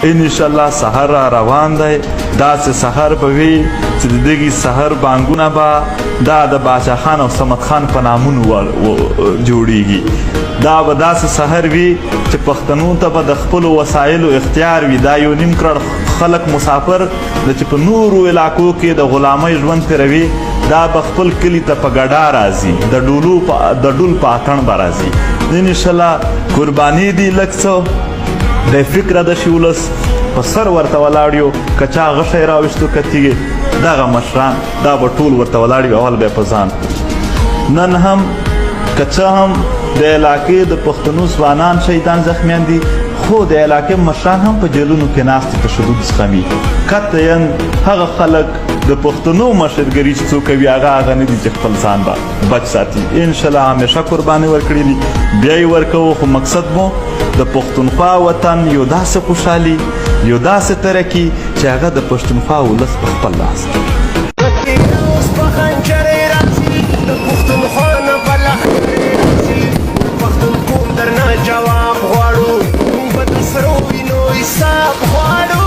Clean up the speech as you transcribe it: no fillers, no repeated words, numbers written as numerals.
ان شاء الله سحر را روان دی. داسې سحر به وي چې د دغې سحر بانګونه به دا د باچا خان او صمد خان په نامونو جوړیږي. دا به داسې سحر وي چې پښتنو ته به د خپلو وسایلو اختیار وي. دا یو نیم کړ خلک مسافر د چې په نورو علاقو کې د غلامۍ ژوند تېروي، دا به خپل کلي ته په ګډا راځي، د ډول په اتڼ به راځي. انشاءالله قرباني دي لږ څه د فکره د شي ولس په سر ورته ولاړ یو، که چا غشی راویستو کتیږي دغه مشران دا به ټول ورته ولاړ یو، اول به یې په ځان. نن هم که څه هم د علاقې د پښتنو ځوانان شهیدان زخمیان دي، خو د علاقې مشران هم په جیلونو کې ناست دي، تشدد زغمي. قطعا هغه خلک د پښتنو مشرګري چې څوک کوي هغه نه دي چې خپل ځان به بچ ساتي. انشاءالله همیشه قرباني ورکړي دي، بیا یې ورکوو، خو مقصد مو د پښتونخوا وطن یو داسې خوشحالي، یو داسې ترقي چې هغه د پښتونخوا ولس په خپل لاس دی. جواب غواړو موږ به د سرو وینو حساب غواړو.